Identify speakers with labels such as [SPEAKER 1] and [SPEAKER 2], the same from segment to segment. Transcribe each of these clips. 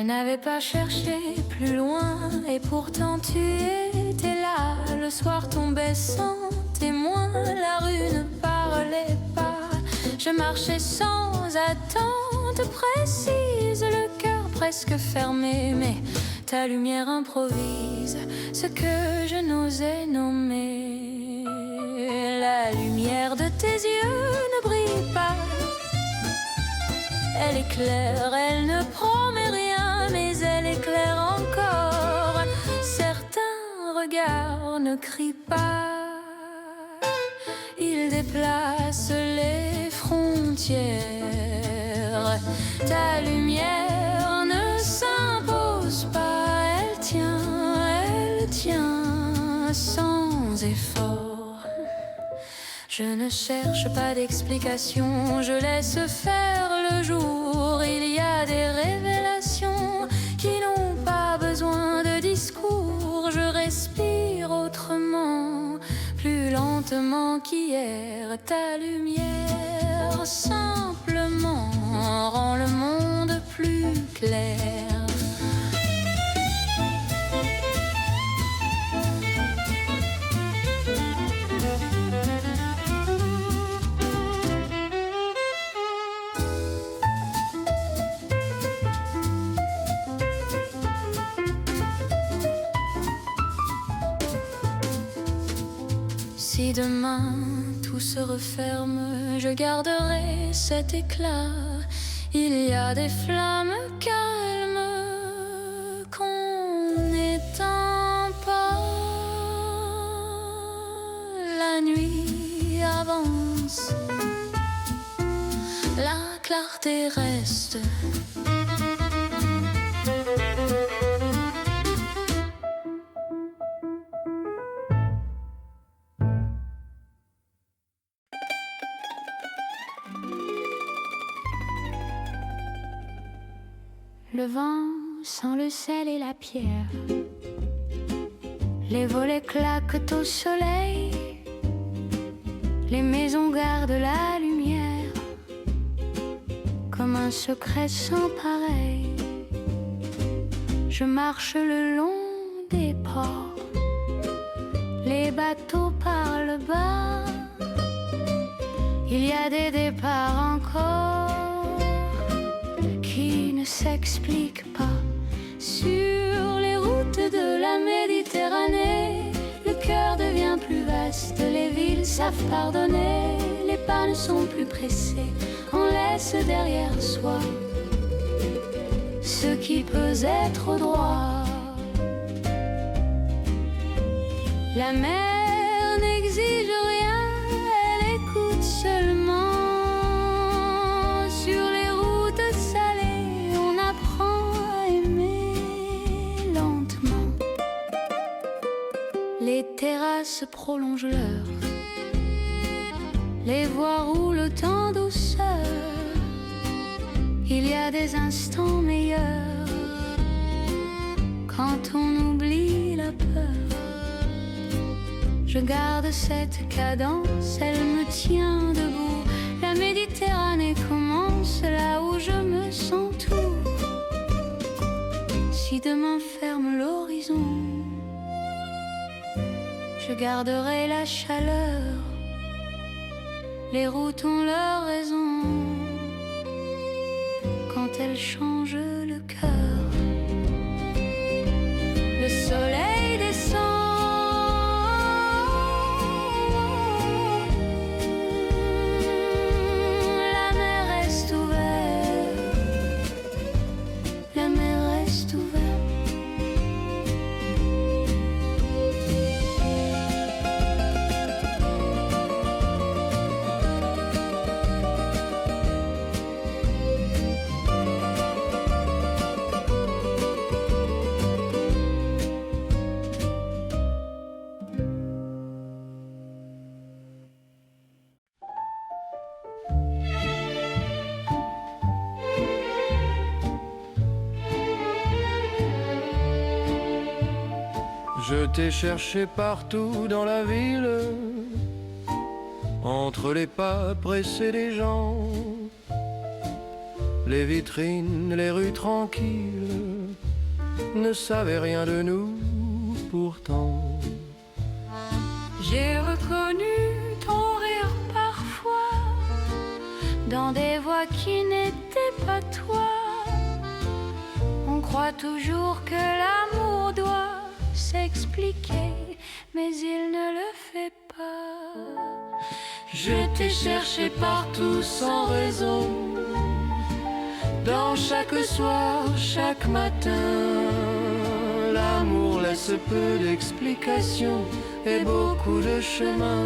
[SPEAKER 1] n'avais pas cherché plus loin, et pourtant tu étais là. Le soir tombait sans témoin, la rue ne parlait pas. Je marchais sans attente précise, le cœur presque fermé, mais ta lumière improvise ce que je n'osais nommer. La lumière de tes yeux ne brille pas, elle éclaire, elle ne promet rien, mais elle éclaire encore. Certains regards ne crient pas, ils déplacent les frontières. Ta lumière ne s'impose pas, elle tient sans effort. Je ne cherche pas d'explication, je laisse faire le jour. Il y a des révélations qui n'ont pas besoin de discours. Je respire autrement, plus lentement qu'hier. Ta lumière simplement rend le monde plus clair. Si demain tout se referme, je garderai cet éclat. Il y a des flammes calmes qu'on n'éteint pas. La nuit avance, la clarté reste. Le vent sent le sel et la pierre, les volets claquent au soleil, les maisons gardent la lumière, comme un secret sans pareil. Je marche le long des ports, les bateaux parlent bas, il y a des départs encore qui ne s'explique pas. Sur les routes de la Méditerranée, le cœur devient plus vaste, les villes savent pardonner, les pas ne sont plus pressés, on laisse derrière soi ce qui peut être au droit. La mer n'exige rien, elle écoute seulement. Sur les routes salées, on apprend à aimer lentement. Les terrasses prolongent l'heure, les voies roulent en douceur. Il y a des instants meilleurs quand on oublie la peur. Je garde cette cadence, elle me tient debout. La Méditerranée commence là où je me sens tout. Si demain ferme l'horizon, je garderai la chaleur. Les routes ont leur raison quand elles changent le cœur. Le soleil descend,
[SPEAKER 2] Je t'ai cherché partout dans la ville, entre les pas pressés des gens. les vitrines, les rues tranquilles ne savaient rien de nous pourtant.
[SPEAKER 1] J'ai reconnu ton rire parfois dans des voix qui n'étaient pas toi. On croit toujours que l'amour doit s'expliquer, mais il ne le fait pas. Je t'ai cherché partout sans raison, dans chaque soir, chaque matin. L'amour laisse peu d'explications et beaucoup de chemin.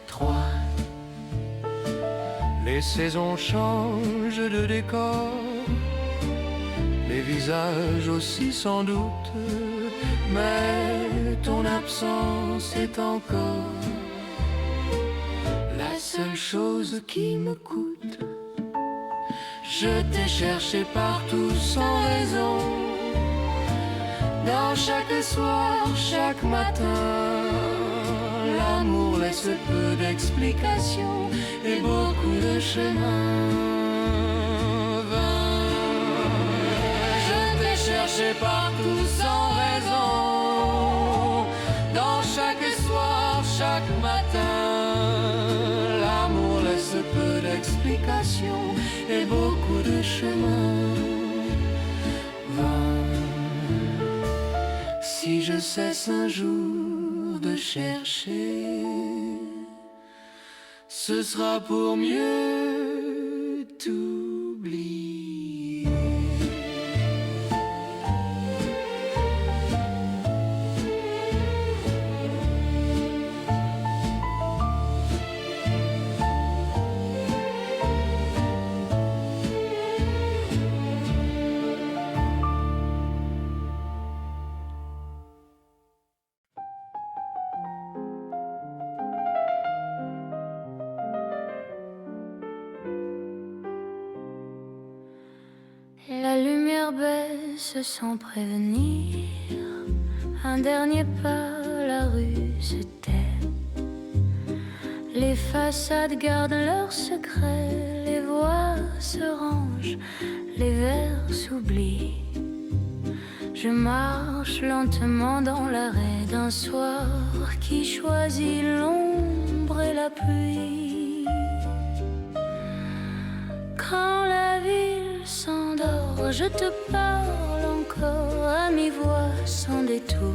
[SPEAKER 1] 3.
[SPEAKER 2] Les saisons changent de décor, les visages aussi sans doute, mais ton absence est encore la seule chose qui me coûte. Je t'ai cherché partout sans raison, dans chaque soir, chaque matin. L'amour laisse peu d'explications et beaucoup de chemin. Je t'ai cherché partout sans raison, dans chaque soir, chaque matin. L'amour laisse peu d'explications et beaucoup de chemin. Si je cesse un jour de chercher, ce sera pour mieux t'oublier.
[SPEAKER 1] La lumière baisse sans prévenir. Un dernier pas, la rue se tait. Les façades gardent leurs secrets. Les voix se rangent, les vers s'oublient. Je marche lentement dans l'arrêt d'un soir qui choisit l'ombre et la pluie. Quand la ville s'endort, je te parle encore à mi-voix sans détour.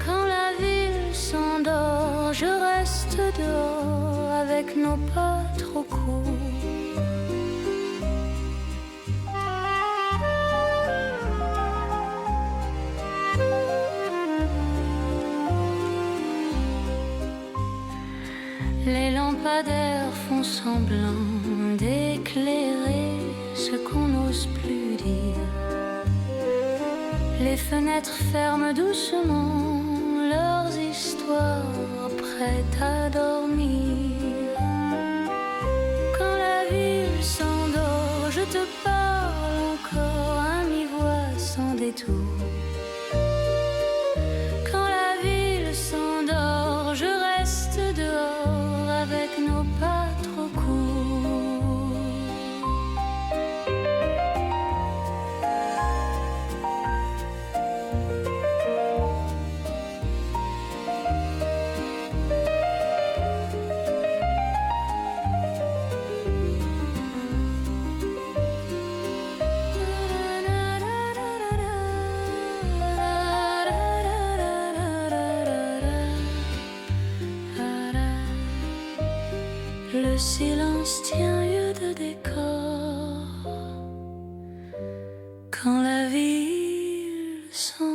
[SPEAKER 1] Quand la ville s'endort, je reste dehors avec nos pas trop courts. Les lampadaires font semblant d'éclairer ce qu'on n'ose plus dire. Les fenêtres ferment doucement leurs histoires prêtes à dormir. Quand la ville s'endort, je te parle encore à mi-voix sans détour. Quand la ville s'endort, je reste dehors avec nos pas trop courts. Le silence tient lieu de décor quand la ville s'endort.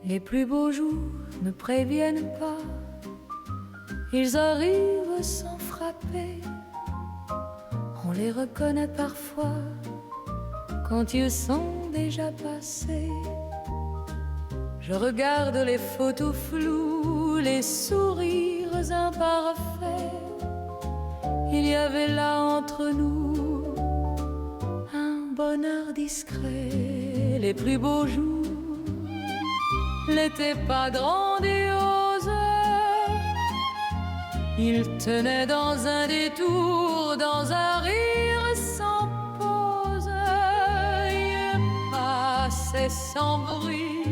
[SPEAKER 1] Les plus beaux jours ne préviennent pas, ils arrivent sans frapper. On les reconnaît parfois quand ils sont déjà passés. Je regarde les photos floues, les sourires imparfaits. Il y avait là entre nous un bonheur discret. Les plus beaux jours n'étaient pas grandioses. Ils tenaient dans un détour, dans un rire sans pause. Ils passaient sans bruit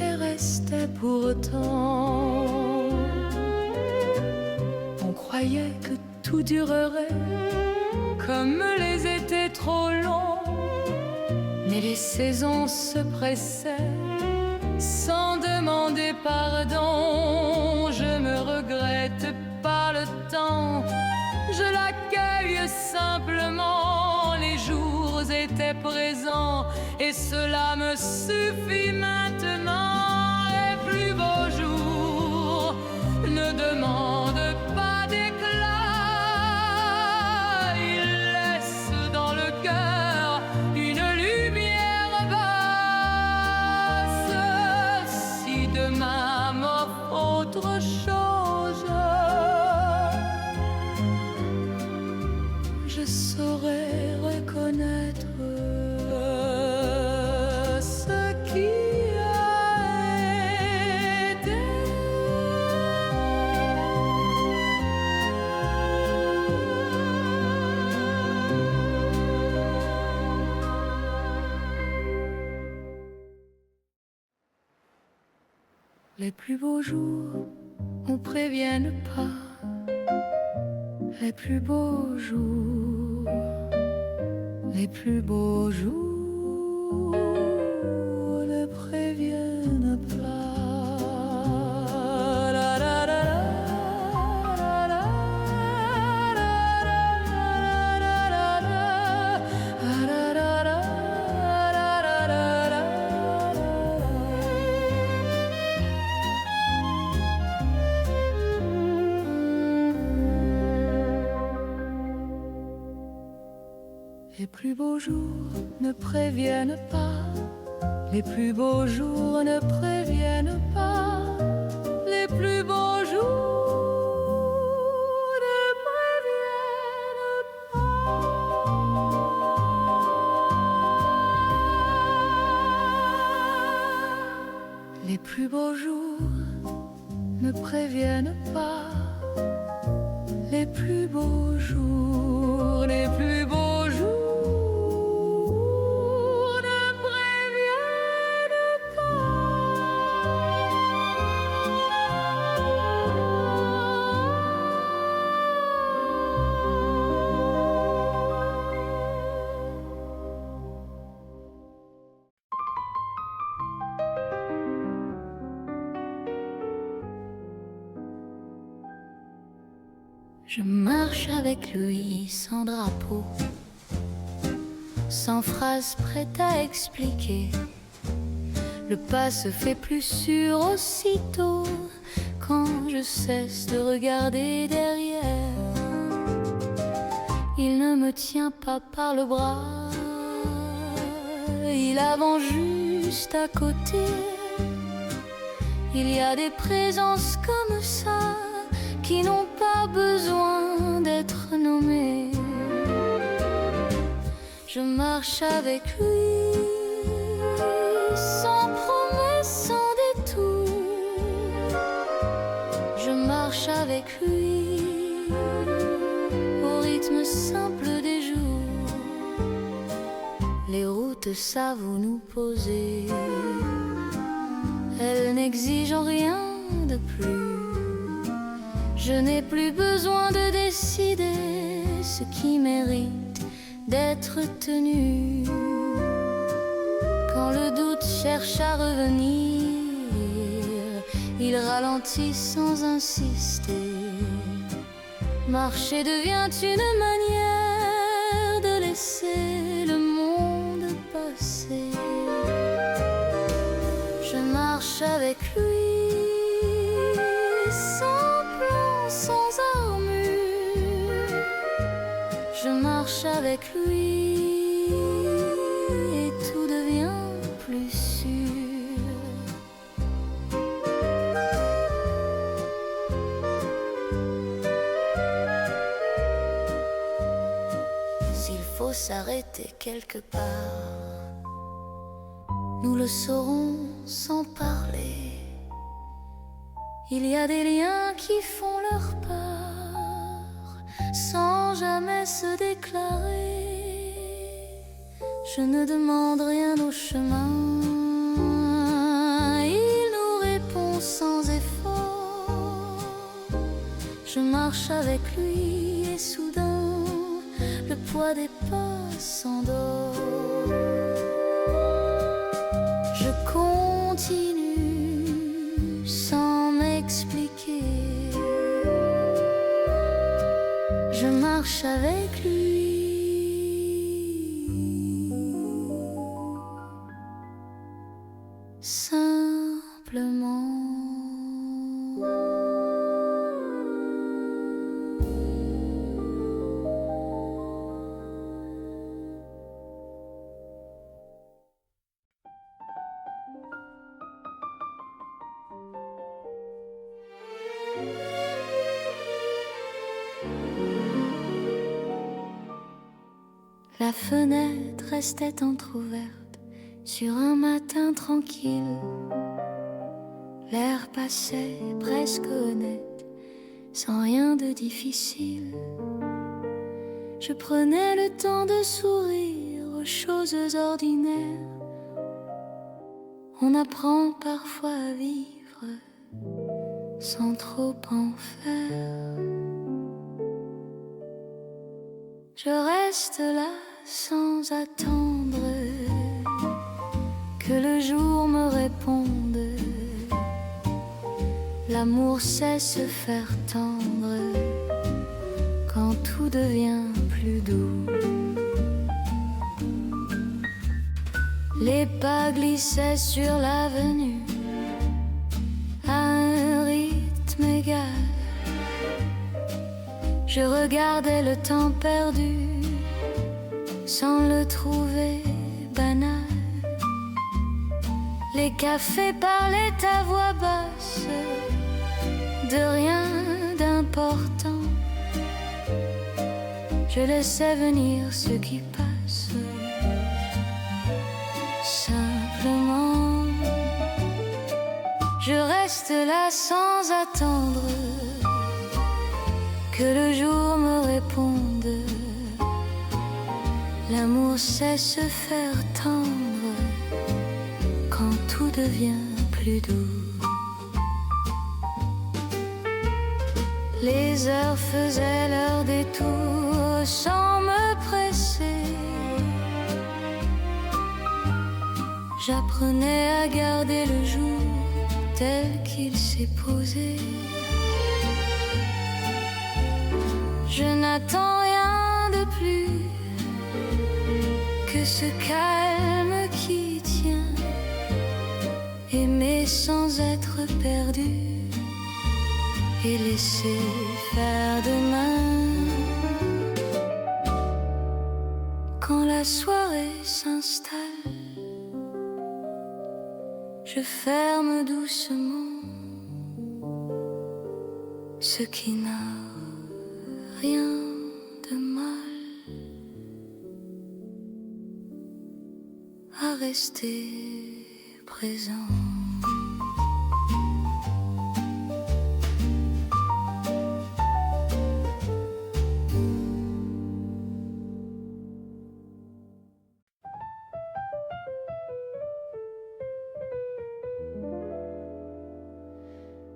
[SPEAKER 1] et restaient pourtant. On croyait que tout durerait comme les étés trop longs. Mais les saisons se pressaient sans demander pardon. Je me regrette pas le temps, je l'accueille simplement. Les jours étaient présents et cela me suffit maintenant. Les plus beaux jours ne demandent pas d'éclat, ils laissent dans le cœur une lumière basse. Si demain m'offre autre chose, je saurais reconnaître ce qui a été. Les plus beaux jours, on prévienne pas. Les plus beaux jours, les plus beaux jours ne préviennent pas. La, la, la, la, la, la, la, la, la, la, la. Les plus beaux jours ne préviennent pas. Les plus beaux jours ne préviennent pas. Les plus beaux jours ne préviennent pas. Les plus beaux jours ne préviennent pas. Les plus beaux jours, les plus beaux jours. Je marche avec lui sans drapeau, sans phrase prête à expliquer. Le pas se fait plus sûr aussitôt quand je cesse de regarder derrière. Il ne me tient pas par le bras, il avance juste à côté. Il y a des présences comme ça qui n'ont pas besoin d'être nommés. Je marche avec lui, sans promesse, sans détour. Je marche avec lui, au rythme simple des jours. Les routes savent où nous poser, elles n'exigent rien de plus. Je n'ai plus besoin de décider ce qui mérite d'être tenu. Quand le doute cherche à revenir, il ralentit sans insister. Marcher devient une manière de laisser le monde passer. Je marche avec lui, sans armure. Je marche avec lui et tout devient plus sûr. S'il faut s'arrêter quelque part, nous le saurons sans parler. Il y a des liens qui font leur part sans jamais se déclarer. Je ne demande rien au chemin, il nous répond sans effort. Je marche avec lui et soudain le poids des pas s'endort. Je continue sans m'expliquer. Je marche avec lui. Simplement. La fenêtre restait entr'ouverte sur un matin tranquille. L'air passait presque honnête, sans rien de difficile. Je prenais le temps de sourire aux choses ordinaires. On apprend parfois à vivre sans trop en faire. Je reste là sans attendre que le jour me réponde. L'amour sait se faire tendre quand tout devient plus doux. Les pas glissaient sur l'avenue à un rythme égal. Je regardais le temps perdu sans le trouver banal. Les cafés parlaient à voix basse de rien d'important. Je laissais venir ce qui passe. Simplement, je reste là sans attendre que le jour me réponde. L'amour sait se faire tendre quand tout devient plus doux. Les heures faisaient leur détour sans me presser. J'apprenais à garder le jour tel qu'il s'est posé. Je n'attends rien de plus que ce calme qui tient. Aimer sans être perdu et laisser faire demain. Quand la soirée s'installe, je ferme doucement ce qui n'a rien de mal à rester présent.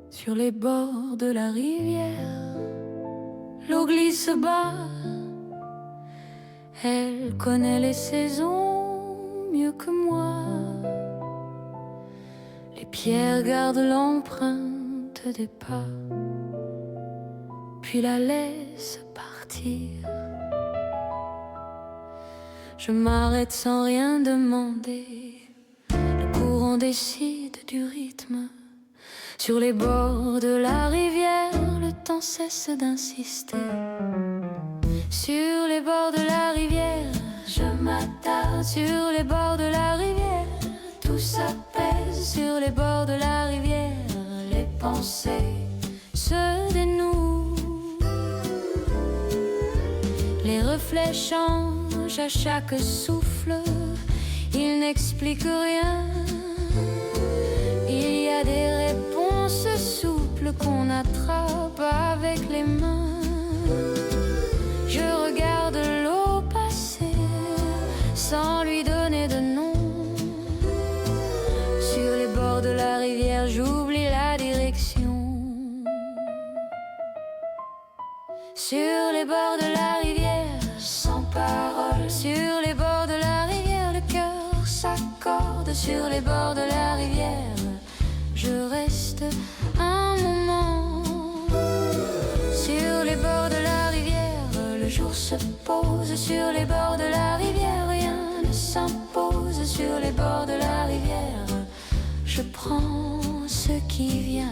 [SPEAKER 1] Sur les bords de la rivière, l'eau glisse bas. Elle connaît les saisons mieux que moi. Les pierres gardent l'empreinte des pas, puis la laissent partir. Je m'arrête sans rien demander. Le courant décide du rythme. Sur les bords de la rivière, le temps cesse d'insister. Sur les bords de la rivière, je m'attarde. Sur les bords de la rivière, tout s'apaise sur les bords de la rivière. Les pensées se dénouent, les reflets changent à chaque souffle. Ils n'expliquent rien. Il y a des réponses souples qu'on attrape avec les mains. Je regarde l'eau passer sans lui donner de nom. Sur les bords de la rivière, j'oublie la direction. Sur les bords de la rivière, sans parole. Sur les bords de la rivière, le cœur s'accorde. Sur les bords de la rivière, je reste un moment. Sur les bords de la rivière, le jour se pose. Sur les bords de la rivière, rien ne s'impose. Sur les bords de la rivière, je prends ce qui vient.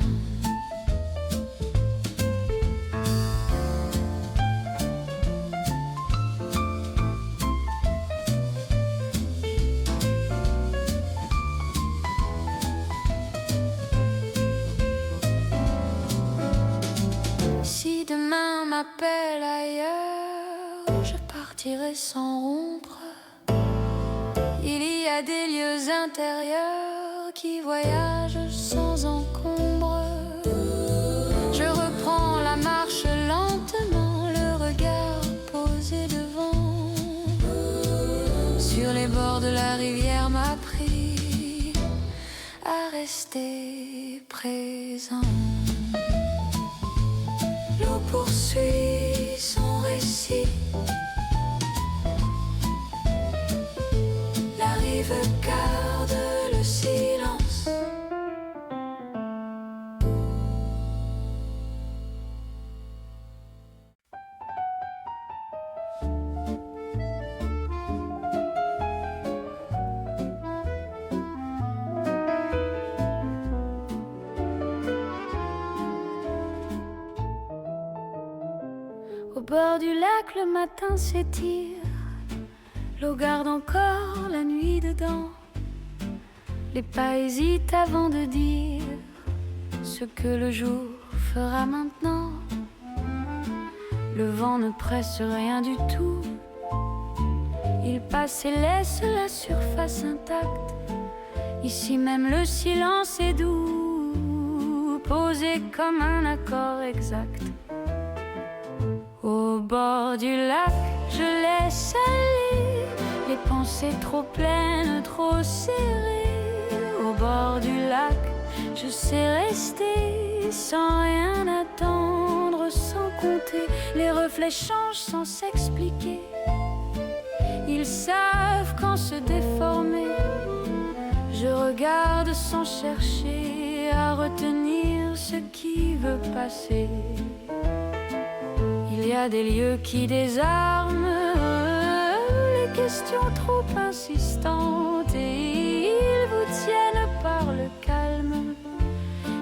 [SPEAKER 1] Si demain m'appelle ailleurs, je partirai sans rompre. Il y a des lieux intérieurs qui voyagent sans encombre. Je reprends la marche lentement, le regard posé devant. Sur les bords de la rivière m'a pris à rester présent. L'eau poursuit son récit. La rive garde le silence. Au bord du lac, le matin s'étire. L'eau garde encore la nuit dedans. Les pas hésitent avant de dire ce que le jour fera maintenant. Le vent ne presse rien du tout. Il passe et laisse la surface intacte. Ici même le silence est doux, posé comme un accord exact. Au bord du lac, je laisse aller les pensées trop pleines, trop serrées. Au bord du lac, je sais rester sans rien attendre, sans compter. Les reflets changent sans s'expliquer. Ils savent quand se déformer. Je regarde sans chercher à retenir ce qui veut passer. Il y a des lieux qui désarment les questions trop insistantes, et ils vous tiennent par le calme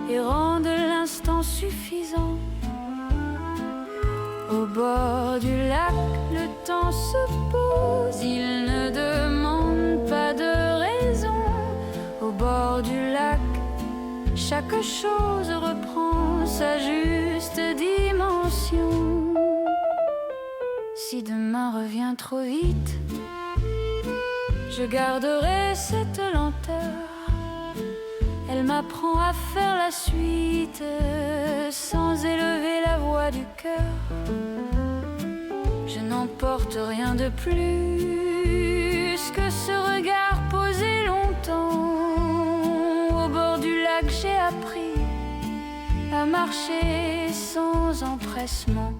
[SPEAKER 1] et rendent l'instant suffisant. Au bord du lac, le temps se pose, il ne demande pas de raison. Au bord du lac, chaque chose reprend sa juste dimension. Si demain revient trop vite, je garderai cette lenteur. Elle m'apprend à faire la suite sans élever la voix du cœur. Je n'emporte rien de plus que ce regard posé longtemps. Au bord du lac, j'ai appris à marcher sans empressement.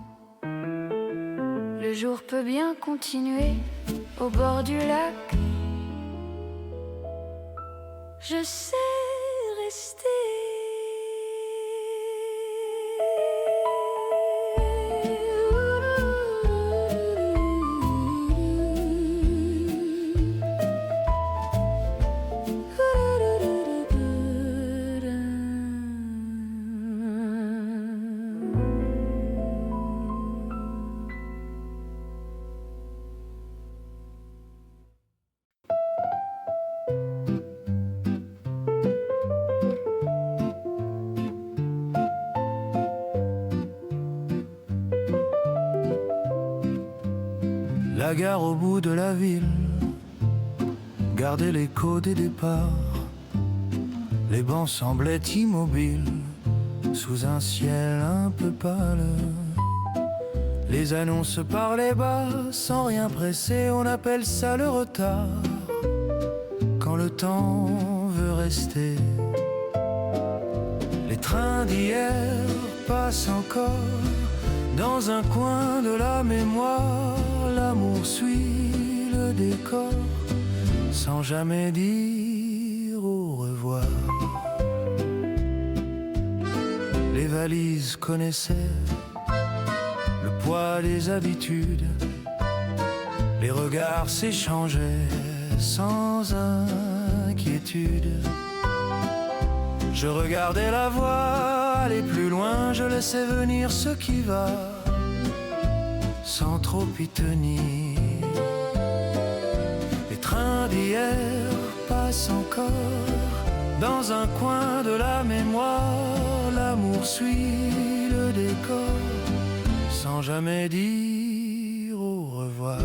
[SPEAKER 1] Le jour peut bien continuer au bord du lac. Je sais rester.
[SPEAKER 3] la gare au bout de la ville, garder l'écho des départs. Les bancs semblaient immobiles sous un ciel un peu pâle. Les annonces parlaient bas, sans rien presser, on appelle ça le retard. Quand le temps veut rester, les trains d'hier passent encore dans un coin de la mémoire. L'amour suit le décor sans jamais dire au revoir. Les valises connaissaient le poids des habitudes, les regards s'échangeaient sans inquiétude. Je regardais la voie aller plus loin, je laissais venir ce qui va sans trop y tenir. Les trains d'hier passent encore dans un coin de la mémoire. L'amour suit le décor sans jamais dire au revoir.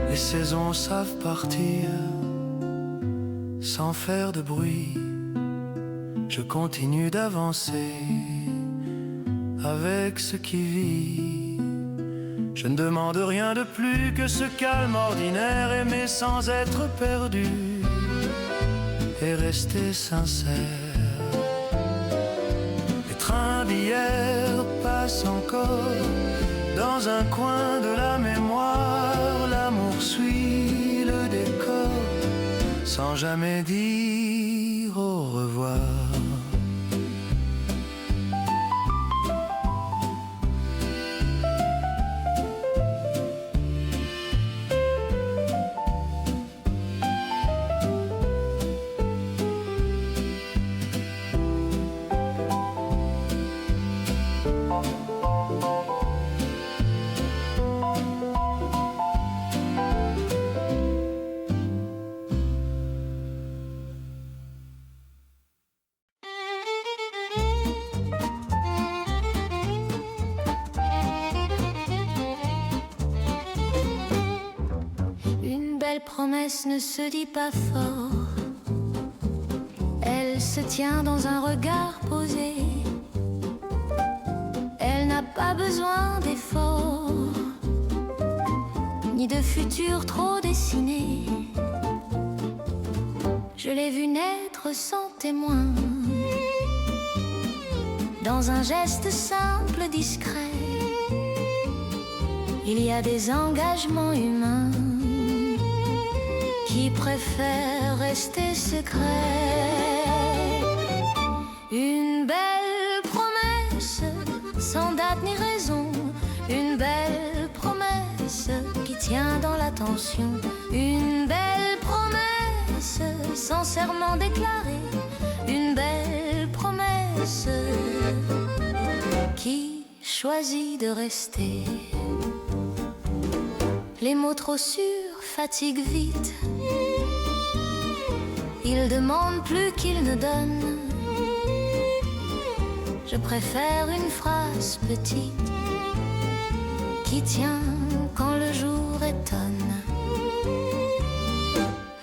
[SPEAKER 3] Les saisons savent partir sans faire de bruit. Je continue d'avancer avec ce qui vit. Je ne demande rien de plus que ce calme ordinaire, aimer sans être perdu et rester sincère. Les trains d'hier passent encore dans un coin de la mémoire. L'amour suit le décor sans jamais dire au revoir.
[SPEAKER 1] Une belle promesse ne se dit pas fort, elle se tient dans un regard posé. Elle n'a pas besoin d'efforts, ni de futur trop dessiné. Je l'ai vue naître sans témoin, dans un geste simple, discret. Il y a des engagements humains qui préfèrent rester secrets. Une belle promesse, sans date ni raison. Une belle promesse qui tient dans l'attention. Une belle promesse, sans serment déclaré. Une belle promesse qui choisit de rester. Les mots trop sûrs fatiguent vite. Ils demandent plus qu'ils ne donnent. Je préfère une phrase petite qui tient quand le jour étonne.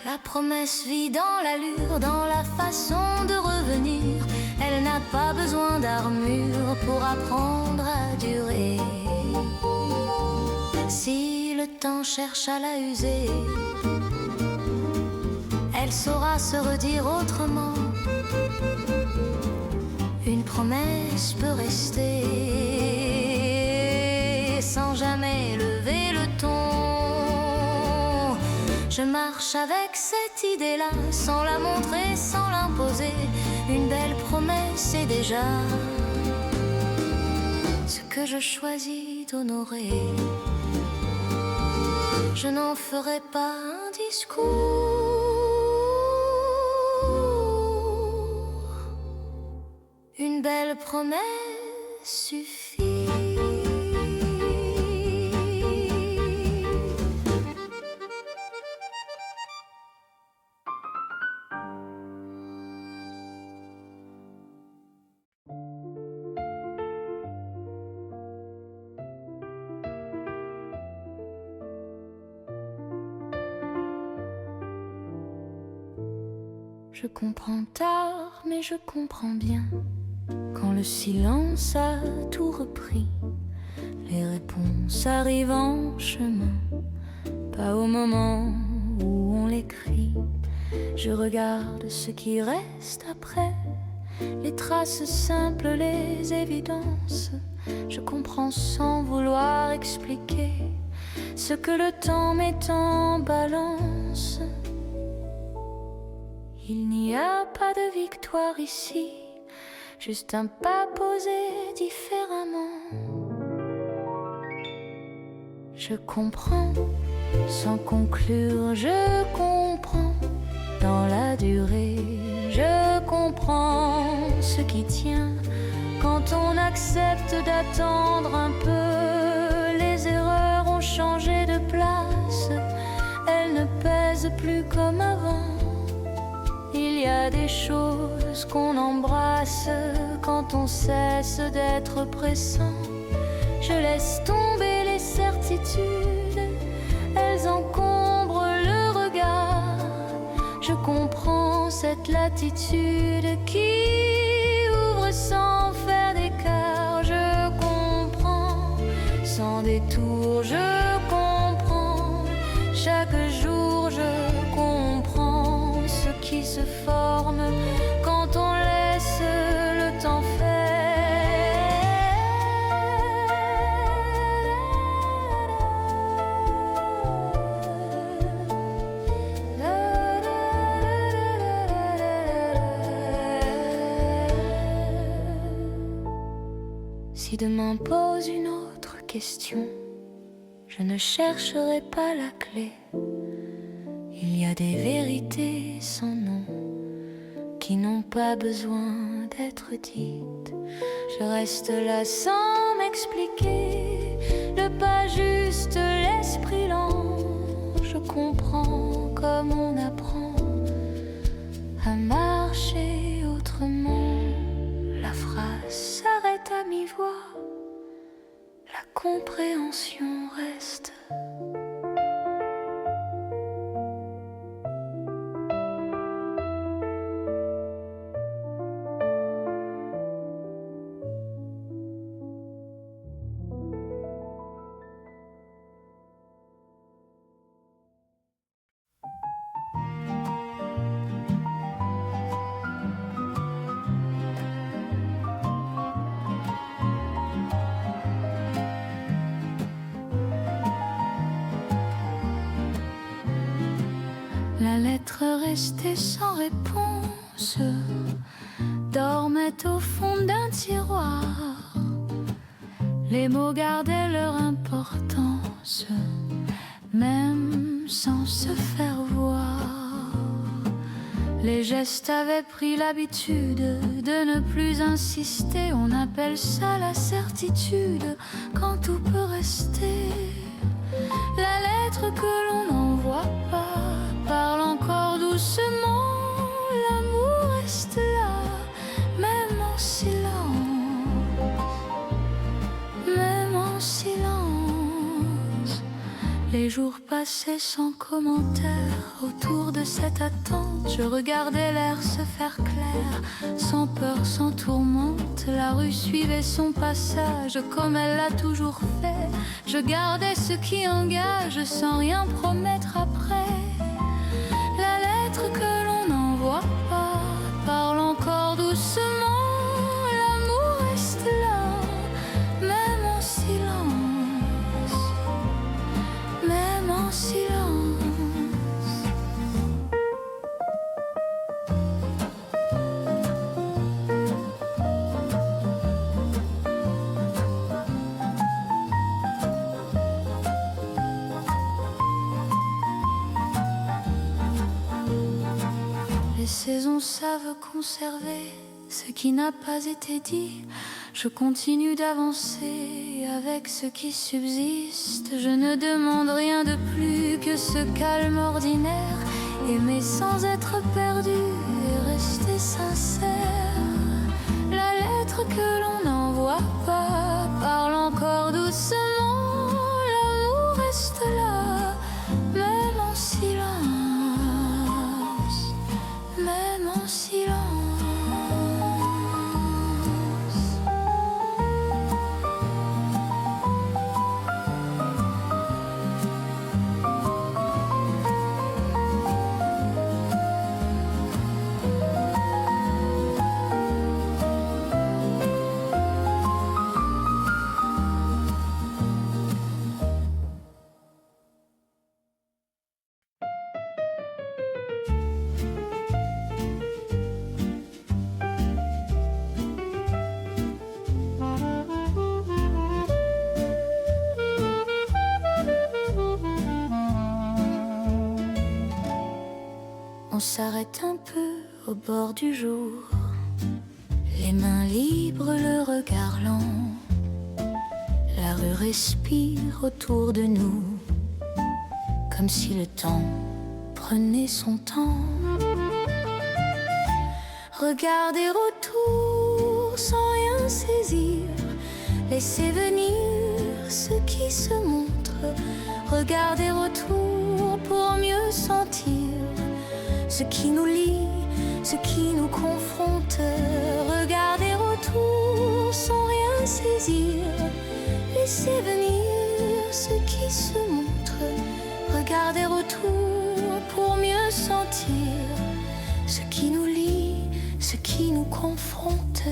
[SPEAKER 1] La promesse vit dans l'allure, dans la façon de revenir. Elle n'a pas besoin d'armure pour apprendre à durer. Si le temps cherche à la user, elle saura se redire autrement. Une promesse peut rester sans jamais lever le ton. Je marche avec cette idée-là, sans la montrer, sans l'imposer. Une belle promesse est déjà ce que je choisis d'honorer. Je n'en ferai pas un discours. Une belle promesse suffit. Je comprends tard, mais je comprends bien. Quand le silence a tout repris, les réponses arrivent en chemin, pas au moment où on les crie. Je regarde ce qui reste après, les traces simples, les évidences. Je comprends sans vouloir expliquer ce que le temps met en balance. Il n'y a pas de victoire ici, juste un pas posé différemment. Je comprends sans conclure, je comprends dans la durée. Je comprends ce qui tient quand on accepte d'attendre un peu. Les erreurs ont changé de place, elles ne pèsent plus comme avant. Il y a des choses qu'on embrasse quand on cesse d'être pressant. Je laisse tomber les certitudes, elles encombrent le regard. Je comprends cette latitude qui ouvre sans faire d'écart. Je comprends sans détour, je comprends chaque jour, je comprends ce qui se forme quand on laisse le temps faire. Si demain pose une autre question, je ne chercherai pas la clé. Il y a des vérités sans nom qui n'ont pas besoin d'être dites. Je reste là sans m'expliquer, le pas juste, l'esprit lent. Je comprends comme on apprend à marcher autrement. La phrase s'arrête à mi-voix, la compréhension reste. La lettre restée sans réponse dormait au fond d'un tiroir. Les mots gardaient leur importance, même sans se faire voir. Les gestes avaient pris l'habitude de ne plus insister. On appelle ça la certitude quand tout peut rester. La lettre que l'on n'envoie pas parle encore doucement, l'amour reste là, même en silence, même en silence. Les jours passaient sans commentaire autour de cette attente. Je regardais l'air se faire clair, sans peur, sans tourmente. La rue suivait son passage comme elle l'a toujours fait. Je gardais ce qui engage sans rien promettre après. La lettre que l'on n'envoie pas parle encore doucement, l'amour reste là, même en silence, même en silence. Les saisons savent conserver ce qui n'a pas été dit. Je continue d'avancer avec ce qui subsiste. Je ne demande rien de plus que ce calme ordinaire. Aimer sans être perdu et rester sincère. La lettre que l'on n'envoie pas parle encore doucement. L'amour reste là, même en silence, même en On s'arrête un peu au bord du jour, les mains libres, le regard lent. La rue respire autour de nous, comme si le temps prenait son temps. Regarder autour sans rien saisir, laisser venir ce qui se montre. Regarder autour pour mieux sentir ce qui nous lie, ce qui nous confronte. Regarder autour sans rien saisir, laisser venir ce qui se montre. Regarder autour pour mieux sentir ce qui nous lie, ce qui nous confronte.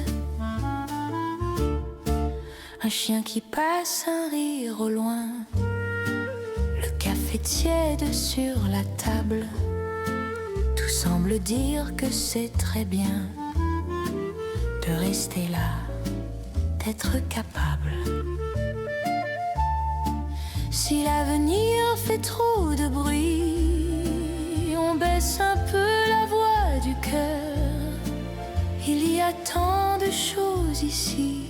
[SPEAKER 1] Un chien qui passe, un rire au loin, le café tiède sur la table. Tout semble dire que c'est très bien de rester là, d'être capable. Si l'avenir fait trop de bruit, on baisse un peu la voix du cœur. Il y a tant de choses ici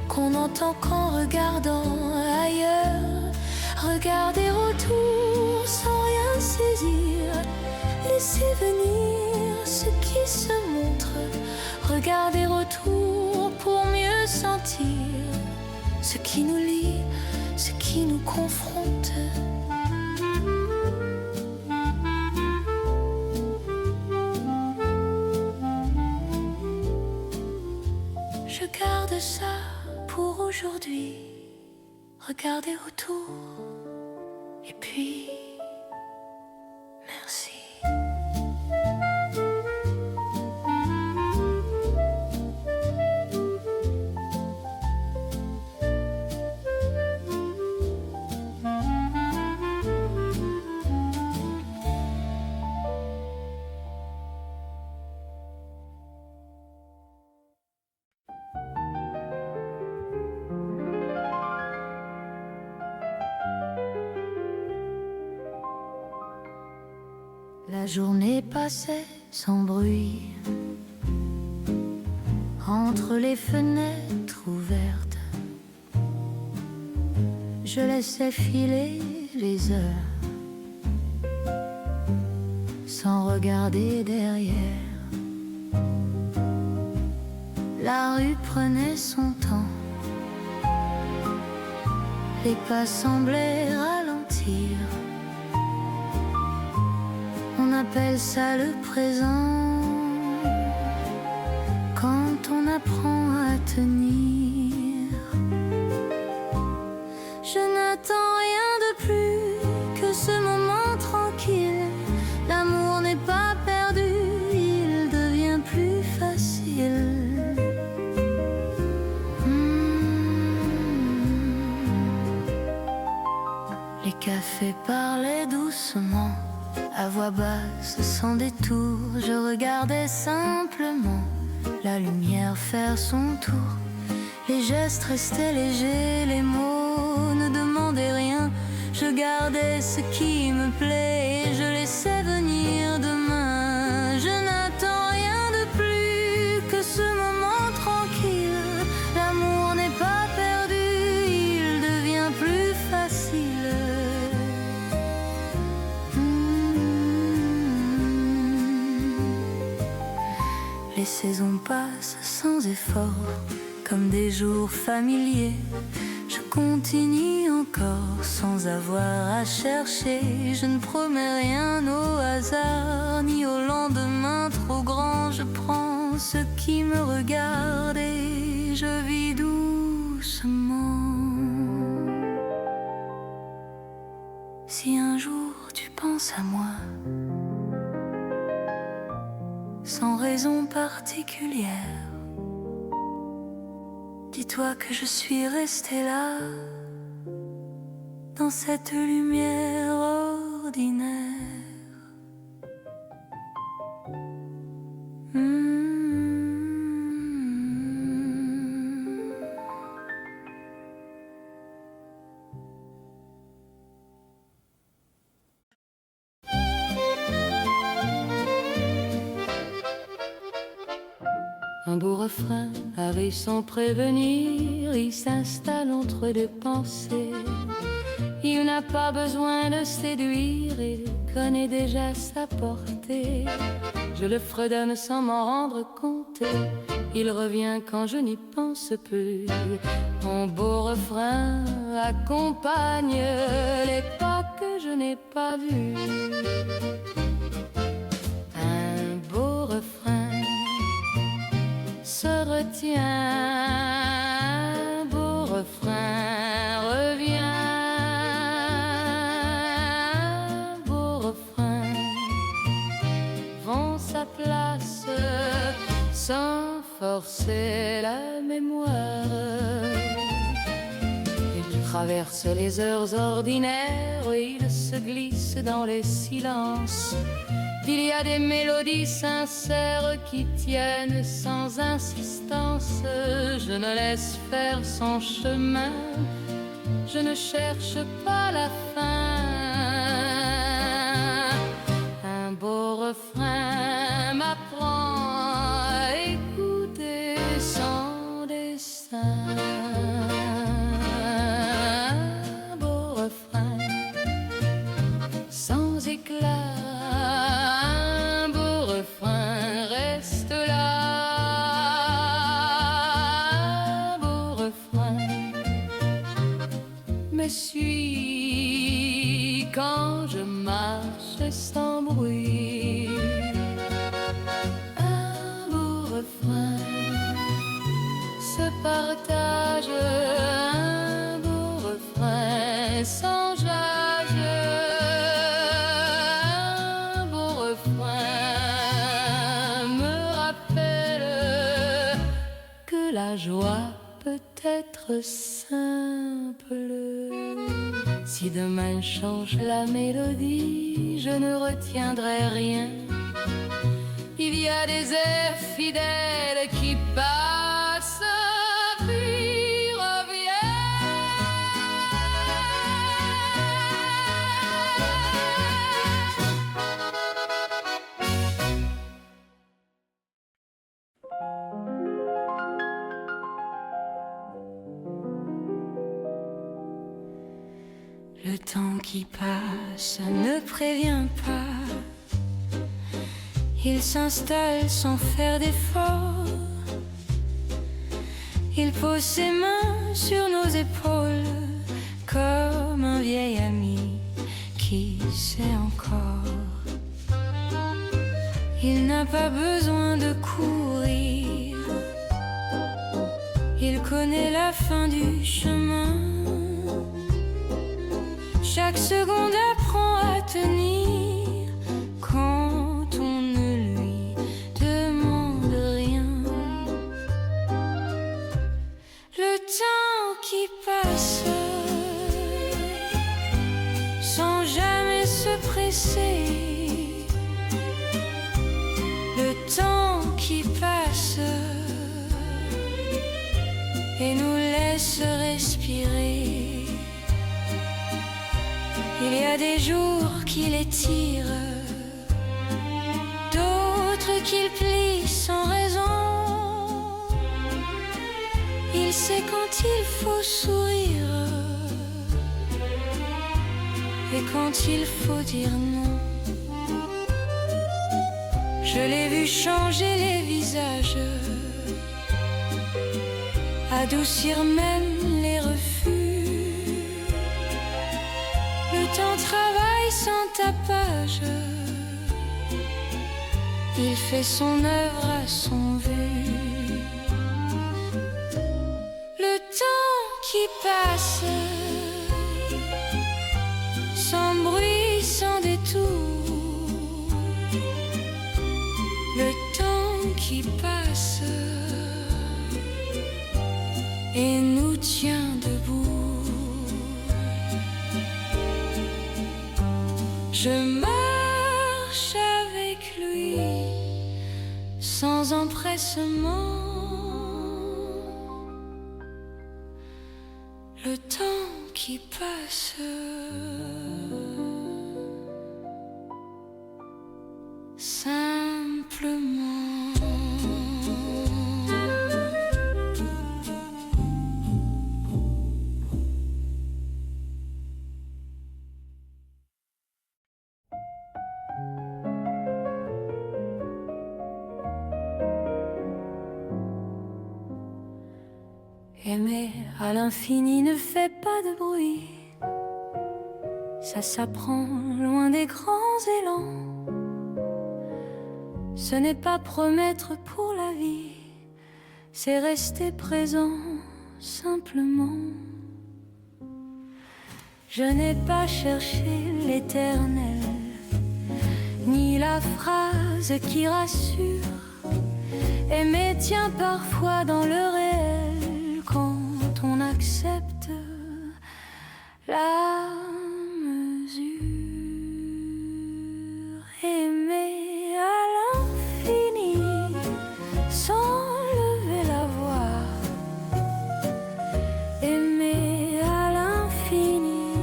[SPEAKER 1] qu'on n'entend qu'en regardant ailleurs. Regarder autour sans rien saisir, laisser venir ce qui se montre. Regarder autour pour mieux sentir ce qui nous lie, ce qui nous confronte. Je garde ça pour aujourd'hui. Regarder autour et puis merci. La journée passait sans bruit, entre les fenêtres ouvertes. Je laissais filer les heures, sans regarder derrière. La rue prenait son temps, les pas semblaient ralentir. On appelle ça le présent, quand on apprend à tenir. Je n'attends rien de plus que ce moment tranquille. L'amour n'est pas perdu, il devient plus facile. Les cafés parlaient doucement, à voix basse, sans détour. Je regardais simplement la lumière faire son tour. Les gestes restaient légers, les mots ne demandaient rien. Je gardais ce qui me plaît et je laissais venir demain. Je n'attends rien de plus que ce moment tranquille. L'amour n'est pas perdu, il devient plus facile. Les saisons passent sans effort, comme des jours familiers. Je continue encore sans avoir à chercher. Je ne promets rien au hasard, ni au lendemain trop grand. Je prends ce qui me regarde et je vis doucement. Si un jour tu penses à moi, sans raison particulière, dis-toi que je suis restée là, dans cette lumière ordinaire.
[SPEAKER 4] Un beau refrain avait son prévenir, il s'installe entre deux pensées. Il n'a pas besoin de séduire, il connaît déjà sa portée. Je le fredonne sans m'en rendre compte, il revient quand je n'y pense plus. Mon beau refrain accompagne les pas que je n'ai pas vus. Un beau refrain se retient, un beau refrain revient. Un beau refrain vend sa place sans forcer la mémoire. Il traverse les heures ordinaires, il se glisse dans les silences. Il y a des mélodies sincères qui tiennent sans insistance. Je ne laisse faire son chemin, je ne cherche pas la fin. Un beau refrain m'apprend à écouter son destin. Un beau refrain sans éclat, un beau refrain reste là. Un beau refrain me suit quand je marche sans bruit. Un beau refrain se partage, un beau refrain sans jage. Un beau refrain me rappelle que la joie peut être simple. Si demain change la mélodie, je ne retiendrai rien. Il y a des airs fidèles qui passent puis
[SPEAKER 1] Le temps qui passe ne prévient pas. Il s'installe sans faire d'effort. Il pose ses mains sur nos épaules comme un vieil ami qui sait encore. Il n'a pas besoin de courir. Il connaît la fin du chemin. Chaque seconde apprend à tenir quand on ne lui demande rien. Le temps qui passe sans jamais se presser. Le temps qui passe et nous laisse respirer. Il y a des jours qu'il étire, d'autres qu'il plie sans raison. Il sait quand il faut sourire et quand il faut dire non. Je l'ai vu changer les visages, adoucir même les refus. Le temps travaille sans tapage, il fait son œuvre à son vu. Le temps qui passe sans bruit, sans détour. Le temps qui passe et nous tient debout. Je marche avec lui sans empressement. Le temps qui passe simplement. Aimer à l'infini ne fait pas de bruit. Ça s'apprend loin des grands élans. Ce n'est pas promettre pour la vie, c'est rester présent simplement. Je n'ai pas cherché l'éternel, ni la phrase qui rassure. Aimer tient parfois dans le réel quand on accepte la mesure. Aimer à l'infini sans lever la voix. Aimer à l'infini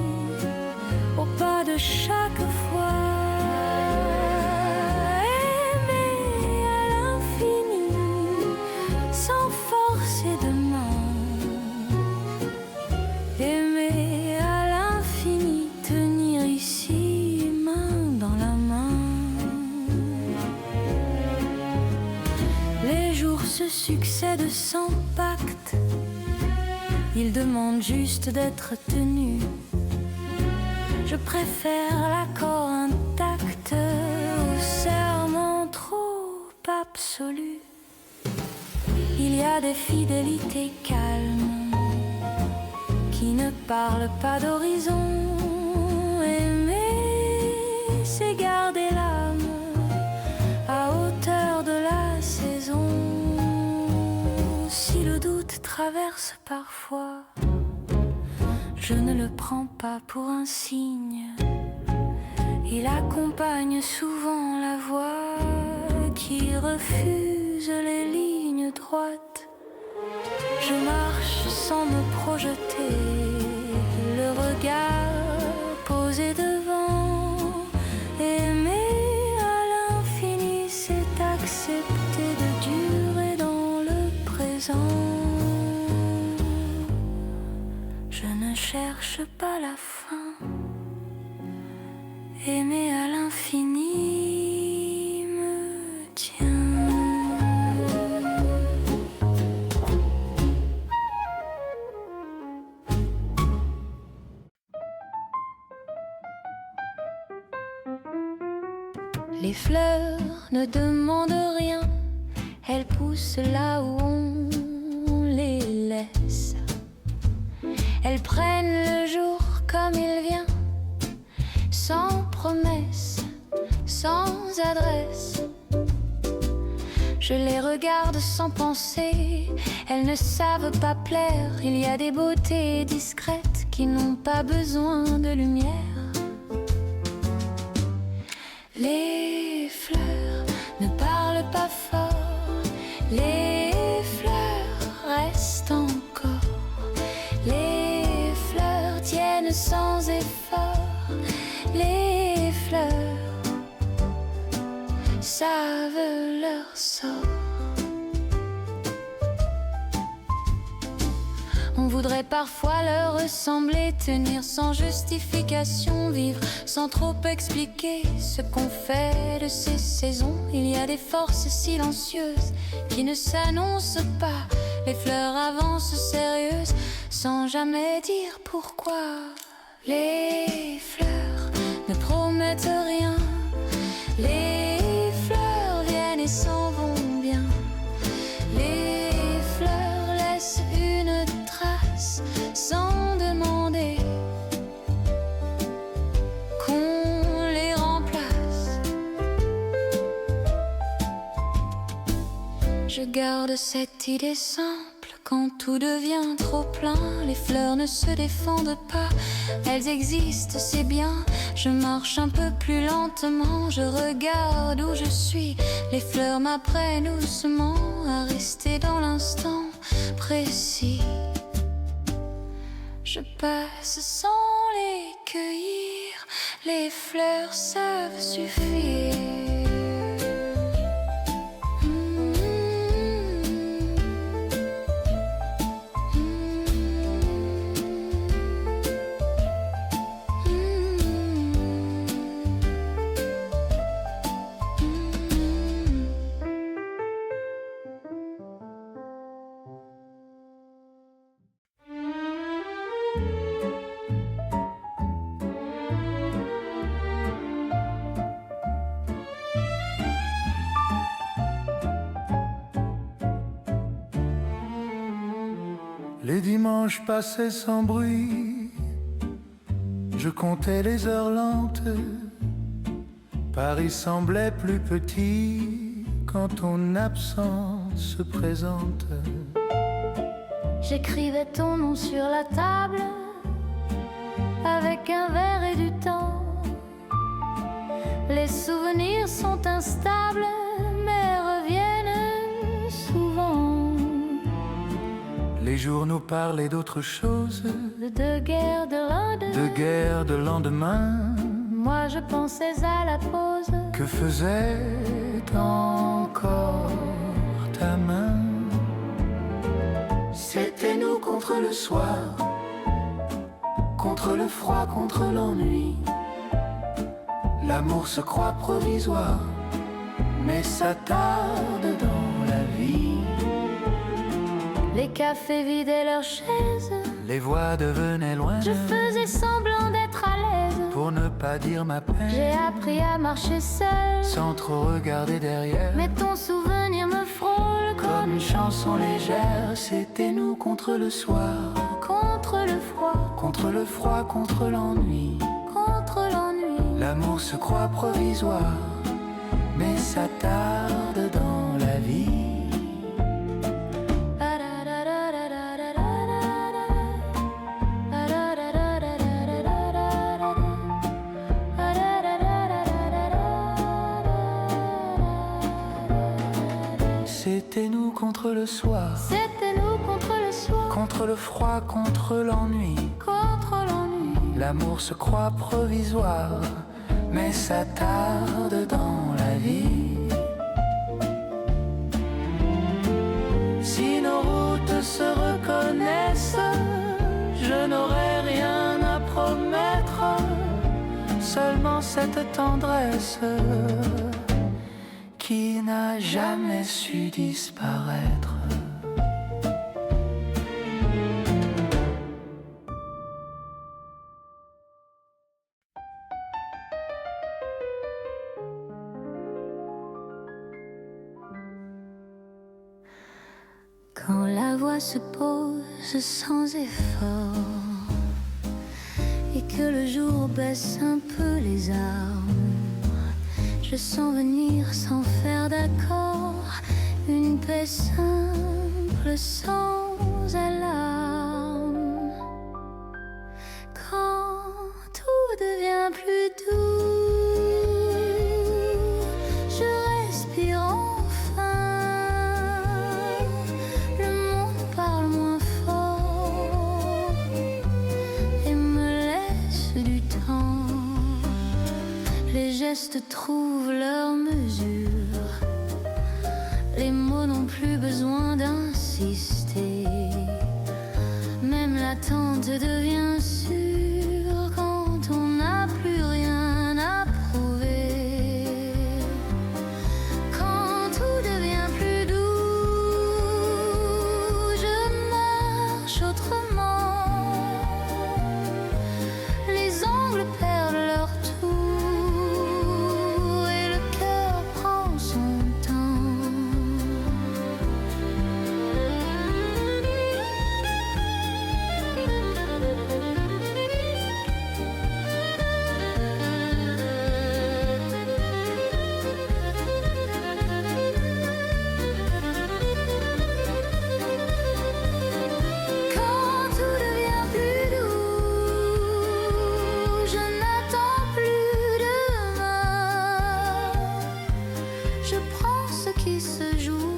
[SPEAKER 1] au pas de chaque fois. Aimer à l'infini sans forcer de main. Aimer à l'infini, tenir ici main dans la main. Les jours se succèdent sans pacte, ils demandent juste d'être tenus. Je préfère l'accord intact au serment trop absolu. Il y a des fidélités calmes qui ne parlent pas d'horizon. Aimer, c'est garder l'âme à hauteur de la saison. Si le doute traverse parfois, je ne le prends pas pour un signe. Il accompagne souvent la voix qui refuse les lignes droites. Je marche sans me projeter, le regard posé devant. Aimer à l'infini, c'est accepter de durer dans le présent. Je ne cherche pas la fin. Aimer à l'infini me tient. Les fleurs ne demandent rien, elles poussent là où on les laisse. Elles prennent le jour comme il vient, sans promesse, sans adresse. Je les regarde sans penser, elles ne savent pas plaire. Il y a des beautés discrètes qui n'ont pas besoin de lumière. Les fleurs ne parlent pas fort, les fleurs restent encore. Les fleurs tiennent sans effort, les fleurs savent leur sort. On voudrait parfois leur ressembler, tenir sans justification, vivre sans trop expliquer ce qu'on fait de ces saisons. Il y a des forces silencieuses qui ne s'annoncent pas. Les fleurs avancent sérieuses sans jamais dire pourquoi. Les fleurs ne promettent rien, les fleurs viennent et s'en vont bien. Les fleurs laissent une trace sans demander qu'on les remplace. Je garde cette idée simple. Quand tout devient trop plein, les fleurs ne se défendent pas. Elles existent, c'est bien. Je marche un peu plus lentement, je regarde où je suis. Les fleurs m'apprennent doucement à rester dans l'instant précis. Je passe sans les cueillir, les fleurs savent suffire.
[SPEAKER 3] dimanche passait sans bruit. Je comptais les heures lentes. Paris semblait plus petit quand ton absence se présente.
[SPEAKER 1] J'écrivais ton nom sur la table avec un verre et du temps. Les souvenirs sont instables mais reviennent souvent.
[SPEAKER 3] Les jours nous parlaient d'autre chose,
[SPEAKER 1] De guerre,
[SPEAKER 3] de guerre, de lendemain.
[SPEAKER 1] Moi je pensais à la pause.
[SPEAKER 3] Que faisait encore ta main? C'était nous contre le soir, contre le froid, contre l'ennui. L'amour se croit provisoire, mais ça tarde dans la vie.
[SPEAKER 1] Les cafés vidaient leurs chaises.
[SPEAKER 3] Les voix devenaient loin.
[SPEAKER 1] Je faisais semblant d'être à l'aise.
[SPEAKER 3] Pour ne pas dire ma peine,
[SPEAKER 1] J'ai appris à marcher seule.
[SPEAKER 3] sans trop regarder derrière.
[SPEAKER 1] Mais ton souvenir me frôle
[SPEAKER 3] Comme une chanson légère, c'était nous contre le soir,
[SPEAKER 1] contre le froid,
[SPEAKER 3] contre le froid, contre l'ennui.
[SPEAKER 1] contre l'ennui.
[SPEAKER 3] L'amour se croit provisoire, mais ça tarde dans la vie. C'était nous contre le soir,
[SPEAKER 1] C'était nous contre le soir,
[SPEAKER 3] contre le froid, contre l'ennui.
[SPEAKER 1] contre l'ennui.
[SPEAKER 3] L'amour se croit provisoire, mais ça tarde dans la vie. Si nos routes se reconnaissent, je n'aurai rien à promettre, seulement cette tendresse qui n'a jamais su disparaître.
[SPEAKER 1] Quand la voix se pose sans effort et que le jour baisse un peu les armes, je sens venir sans faire d'accord une paix simple sans alarme. Quand tout devient plus doux, je respire enfin. Le monde parle moins fort et me laisse du temps. Les gestes trouvent leur mesure. Les mots n'ont plus besoin d'insister. Même l'attente devient sûre quand on n'a plus rien à prouver. Quand tout devient plus doux, je marche autrement. Les angles perdent leur tour et le cœur prend son temps. Quand tout devient plus doux, je n'attends plus demain. Je prends ce qui se joue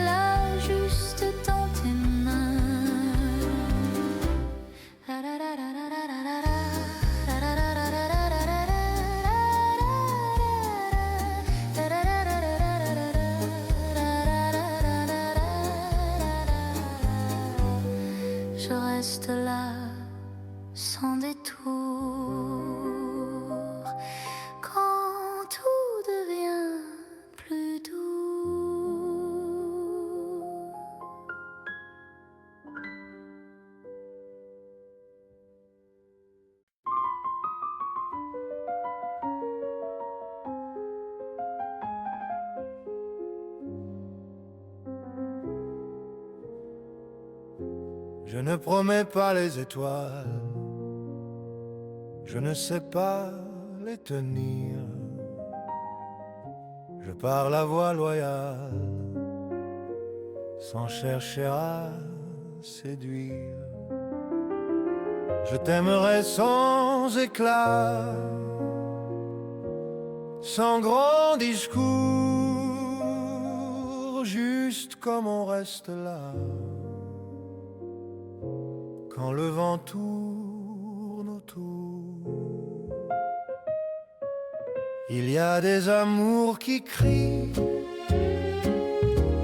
[SPEAKER 1] là juste dans tes mains. Je reste là sans détour quand tout devient plus doux.
[SPEAKER 3] Je ne promets pas les étoiles, je ne sais pas les tenir. Je pars la voie loyale, sans chercher à séduire. Je t'aimerai sans éclat, sans grand discours, juste comme on reste là, quand le vent tourne autour. Il y a des amours qui crient,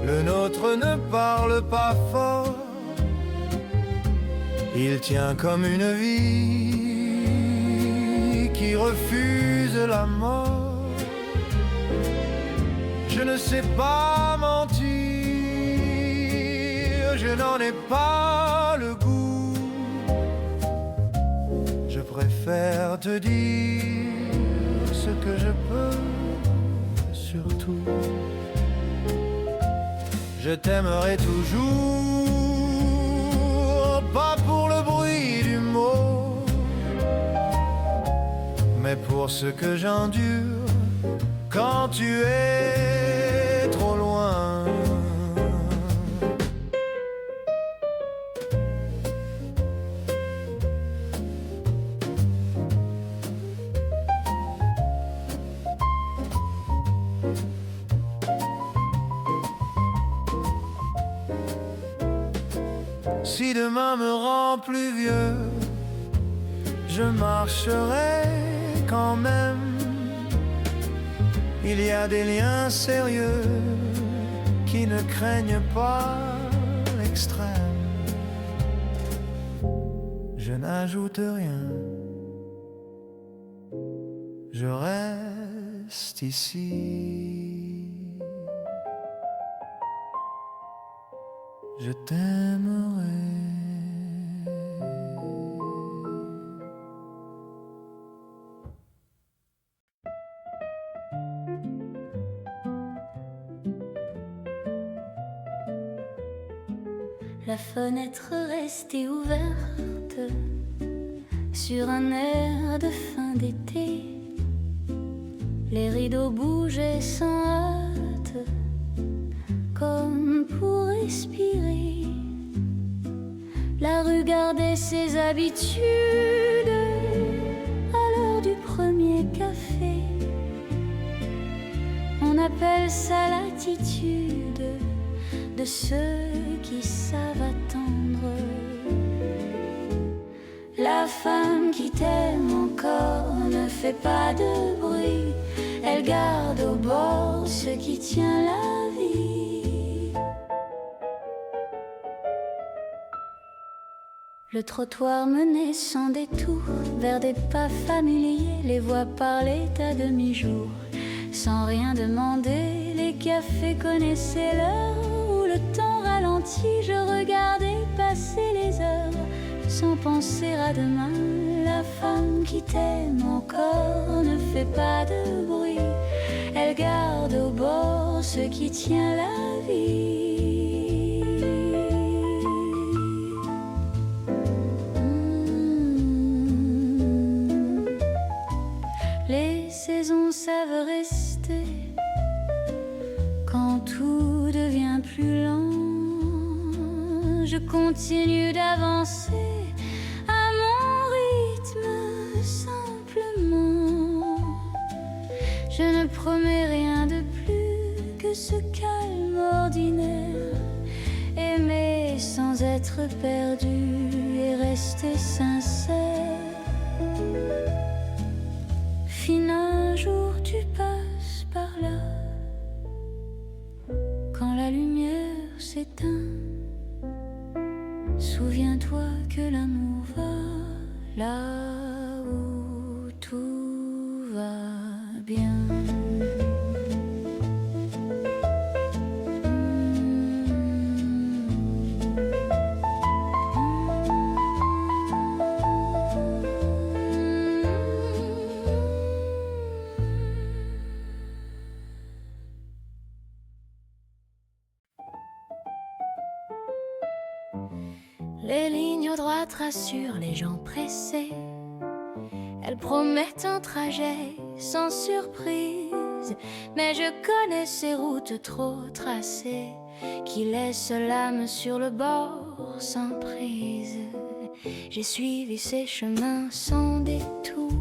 [SPEAKER 3] le nôtre ne parle pas fort. Il tient comme une vie qui refuse la mort. Je ne sais pas mentir, je n'en ai pas le goût. Je préfère te dire ce que je peux, surtout. Je t'aimerai toujours, pas pour le bruit du mot, mais pour ce que j'endure quand tu es trop loin. Si demain me rend plus vieux, je marcherai quand même. Il y a des liens sérieux qui ne craignent pas l'extrême. Je n'ajoute rien, je reste ici. Je t'aimerai.
[SPEAKER 1] La fenêtre restait ouverte sur un air de fin d'été. Les rideaux bougeaient sans hâte, comme pour respirer. La rue gardait ses habitudes à l'heure du premier café. On appelle ça l'attitude de ceux qui savent attendre. La femme qui t'aime encore ne fait pas de bruit. Elle garde au bord ce qui tient la vie. Le trottoir menait sans détour vers des pas familiers. Les voix parlaient à demi-jour, sans rien demander. Les cafés connaissaient l'heure où le temps ralentit. Je regardais passer les heures sans penser à demain. La femme qui t'aime encore ne fait pas de bruit. Elle garde au bord ce qui tient la vie. Les saisons savent rester quand tout devient plus lent. Je continue d'avancer à mon rythme simplement. Je ne promets rien de plus que ce calme ordinaire. Aimer sans être perdu et rester sincère. Fin, un jour tu passes par là, quand la lumière s'éteint. Souviens-toi que l'amour va là où tout va bien. Les lignes droites rassurent les gens pressés. Elles promettent un trajet sans surprise. Mais je connais ces routes trop tracées qui laissent l'âme sur le bord sans prise. J'ai suivi ces chemins sans détour,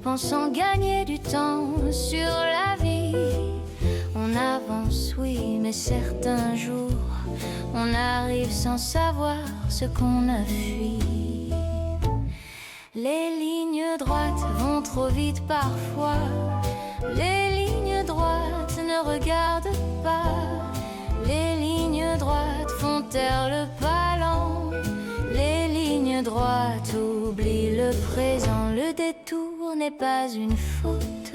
[SPEAKER 1] pensant gagner du temps sur la vie. On avance, oui, mais certains jours on arrive sans savoir ce qu'on a fui. Les lignes droites vont trop vite parfois. Les lignes droites ne regardent pas. Les lignes droites font taire le pas lent. Les lignes droites oublient le présent. Le détour n'est pas une faute,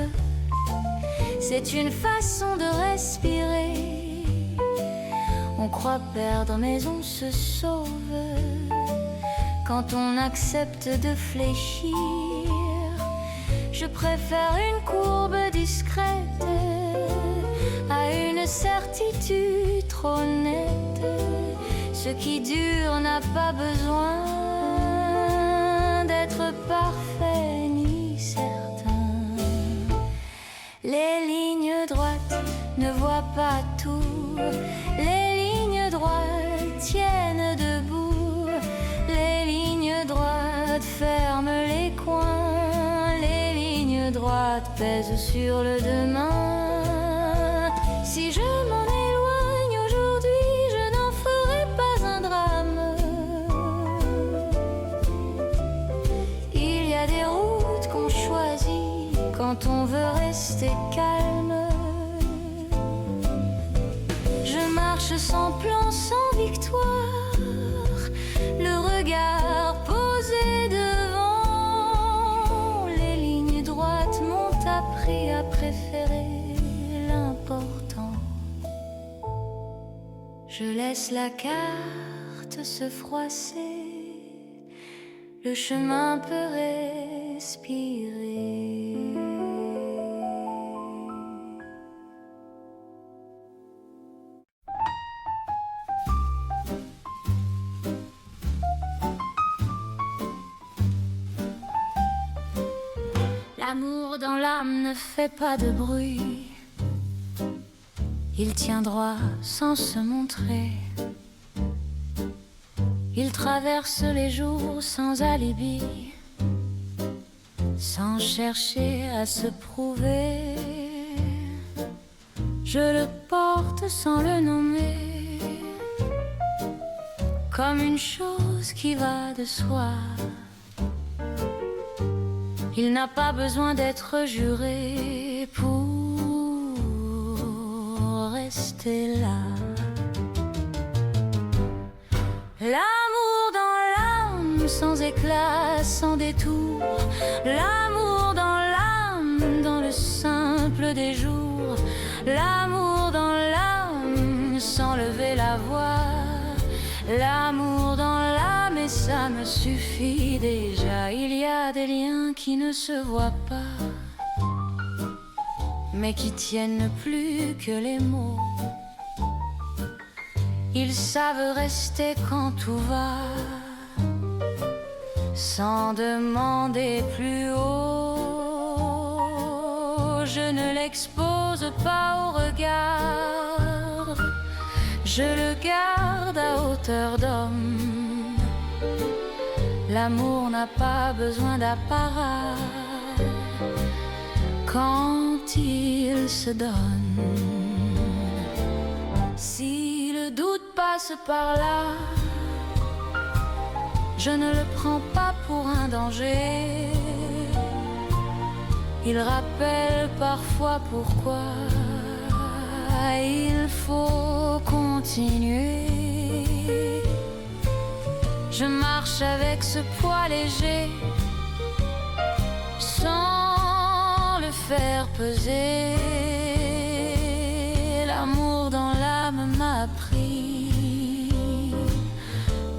[SPEAKER 1] c'est une façon de respirer. On croit perdre mais on se sauve quand on accepte de fléchir. Je préfère une courbe discrète à une certitude trop nette. Ce qui dure n'a pas besoin d'être parfait ni certain. Les lignes droites ne voient pas tout. Les lignes droites tiennent debout. Les lignes droites ferment les coins. Les lignes droites pèsent sur le demain. Si je m'en éloigne aujourd'hui, je n'en ferai pas un drame. Il y a des routes qu'on choisit quand on veut rester calme. Je marche sans plan, sans victoire, le regard posé devant. Les lignes droites m'ont appris à préférer l'important. Je laisse la carte se froisser, le chemin peut respirer. L'amour dans l'âme ne fait pas de bruit. Il tient droit sans se montrer. Il traverse les jours sans alibi, sans chercher à se prouver. Je le porte sans le nommer, comme une chose qui va de soi. Il n'a pas besoin d'être juré pour rester là. L'amour dans l'âme, sans éclat, sans détour. L'amour dans l'âme, dans le simple des jours. L'amour dans l'âme, sans lever la voix. L'amour dans l'âme, et ça me suffit déjà. Il y a des liens qui ne se voient pas, mais qui tiennent plus que les mots. Ils savent rester quand tout va, sans demander plus haut. Je ne l'expose pas au regard, je le garde à hauteur d'homme. L'amour n'a pas besoin d'apparat quand il se donne. Si le doute passe par là, je ne le prends pas pour un danger. Il rappelle parfois pourquoi il faut continuer. Je marche avec ce poids léger, sans le faire peser. L'amour dans l'âme m'a appris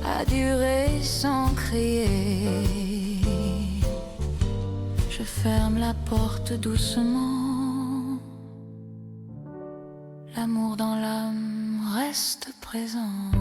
[SPEAKER 1] à durer sans crier. Je ferme la porte doucement. L'amour dans l'âme reste présent.